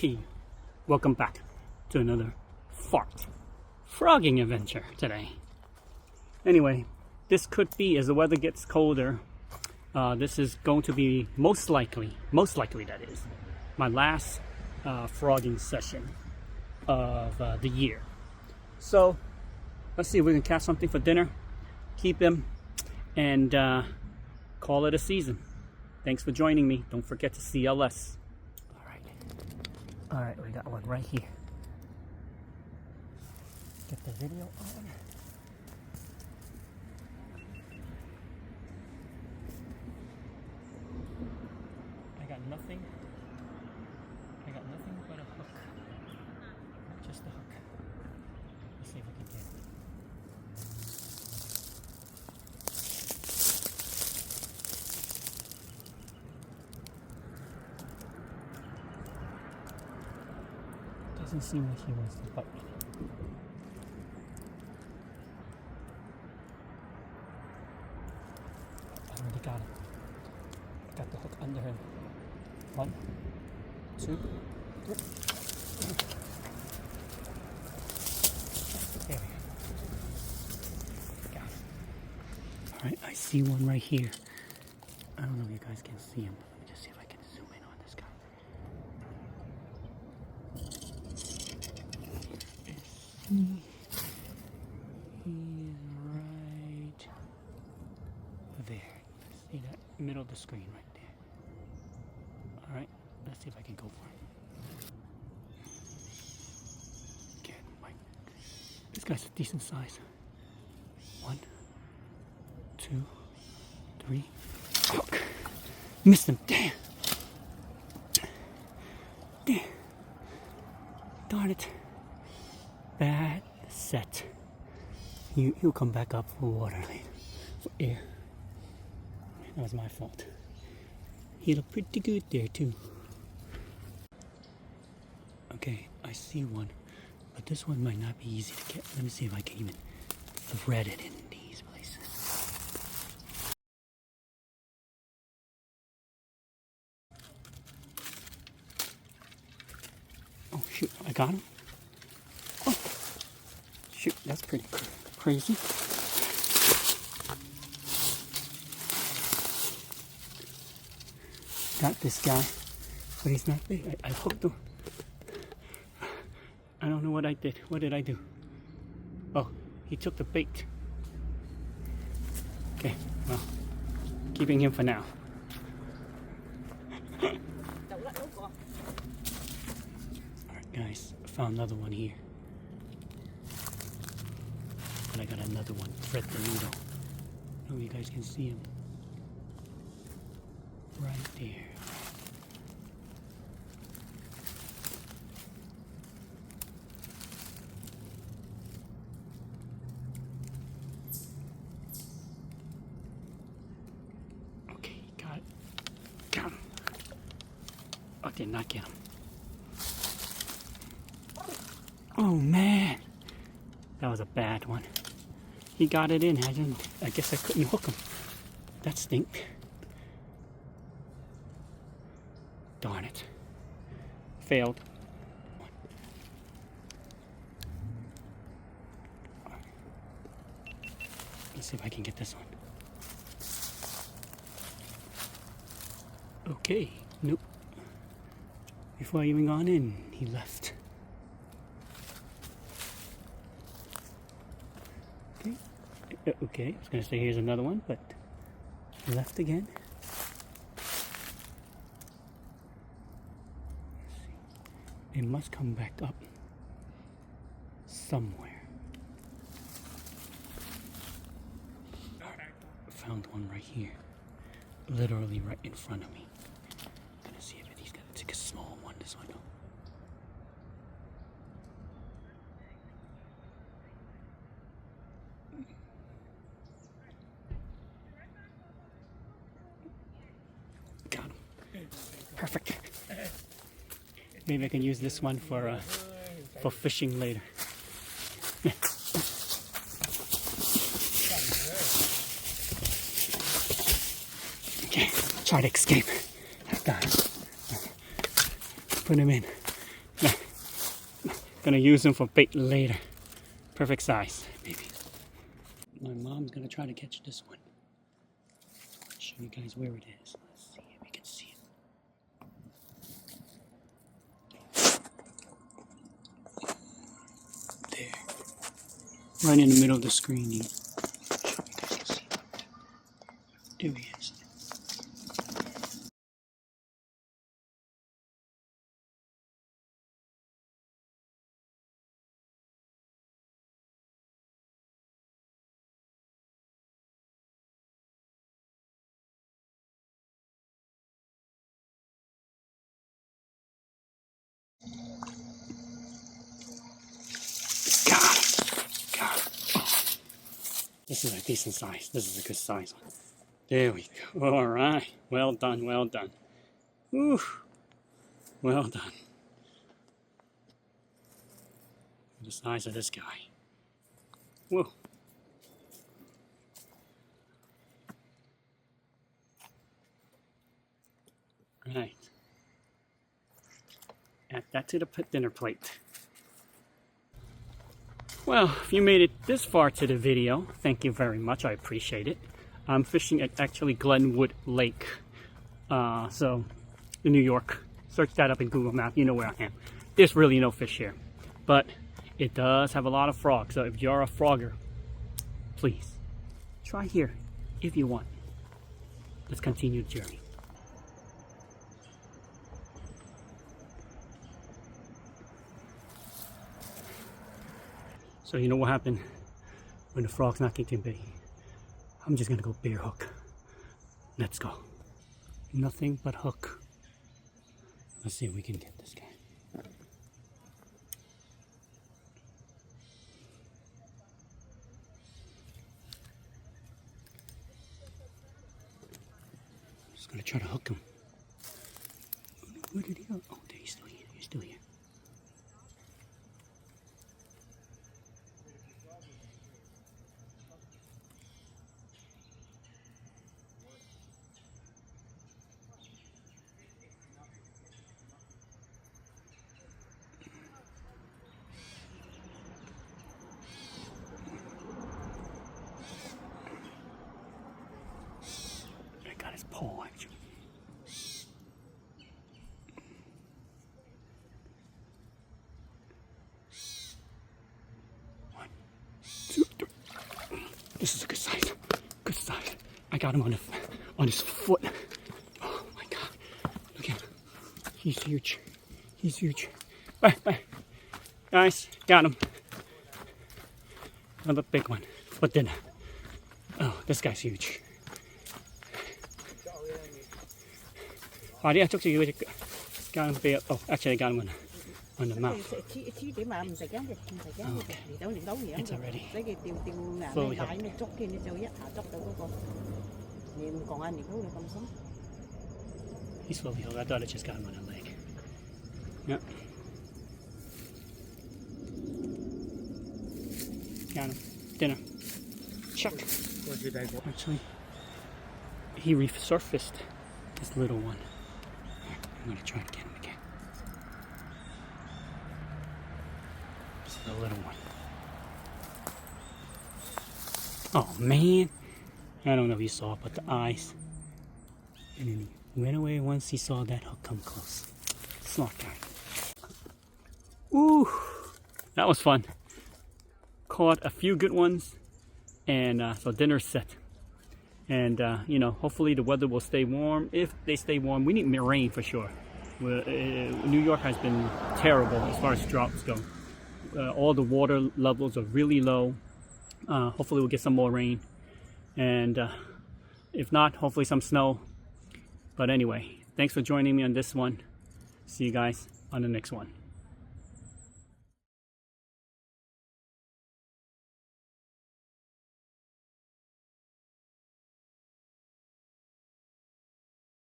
Hey, welcome back to another frogging adventure today. Anyway, this could be, as the weather gets colder, this is going to be most likely that is, my last frogging session of the year. So let's see if we can catch something for dinner, keep him, and call it a season. Thanks for joining me. Don't forget to CLS. All right, we got one right here. Get the video on. I got nothing but a hook. Just a hook. Let's see if I can get it. Doesn't seem like he wants to bite me. I already got him. I got the hook under him. 1, 2, 3. There we go. Got him. Alright, I see one right here. I don't know if you guys can see him. Let me just see if I can zoom in on this guy. He's right there. See that middle of the screen right there. Alright, let's see if I can go for it. Again, this guy's a decent size. 1, 2, 3. Hook! Missed him. Damn! Darn it. Bad set. He'll come back up for water later. For air. That was my fault. He looked pretty good there too. Okay, I see one. But this one might not be easy to get. Let me see if I can even thread it in these places. Oh shoot, I got him. Oh, shoot, that's pretty crazy. Got this guy, but he's not big. I hooked him. I don't know what I did. What did I do? Oh, he took the bait. Okay, well, keeping him for now. Alright guys, I found another one here. And I got another one. Thread the needle. I don't know if you guys can see him. Right there. Okay, got it. Got him. I did not get him. Oh man. That was a bad one. He got it in. I guess I couldn't hook him. That stinked. Darn it. Failed. Let's see if I can get this one. Okay. Nope. Before I even gone in, he left. Okay, I was going to say here's another one, but he left again. It must come back up somewhere. Found one right here, literally right in front of me. I'm gonna see if he's gonna take a small one. This one, though. Got him. Perfect. Maybe I can use this one for fishing later. Okay, try to escape. Got him. Put him in. Gonna use them for bait later. Perfect size, maybe. My mom's gonna try to catch this one. I'll show you guys where it is. Let's see if we can see it. There. Right in the middle of the screen. Show you guys can see it. There he is. Got it. Oh. This is a decent size. This is a good size one. There we go. All right. Well done. Well done. Whew. Well done. The size of this guy. Whoa. Right. Add that to the dinner plate. Well, if you made it this far to the video, thank you very much. I appreciate it. I'm fishing at actually Glenwood Lake. So, in New York. Search that up in Google Maps. You know where I am. There's really no fish here. But it does have a lot of frogs. So if you're a frogger, please try here if you want. Let's continue the journey. So you know what happened when the frog's not kicking bait? I'm just gonna go bare hook. Let's go. Nothing but hook. Let's see if we can get this guy. Just gonna try to hook him. Where did he go? Oh, there, he's still here. He's still here. His pole actually. One, two, three. This is a good size. Good size. I got him on his foot. Oh my god. Look at him. He's huge. He's huge. Bye, bye. Guys, got him. Another big one. But then, oh, this guy's huge. I took you got him there. Oh, actually, I got him on the mouth. Oh, okay. It's already fully hooked. He's fully hooked. I thought I just got him on the leg. Yep. Got him. Dinner. Chuck. Actually, he resurfaced this little one. I'm gonna try to get him again. This is a little one. Oh man. I don't know if you saw it, but the eyes. And then he went away once he saw that hook come close. Smart guy. Ooh, that was fun. Caught a few good ones. And so dinner's set. And you know, hopefully the weather will stay warm. If they stay warm, we need rain for sure. New York has been terrible as far as droughts go. All the water levels are really low. Hopefully we'll get some more rain. And if not, hopefully some snow. But anyway, thanks for joining me on this one. See you guys on the next one.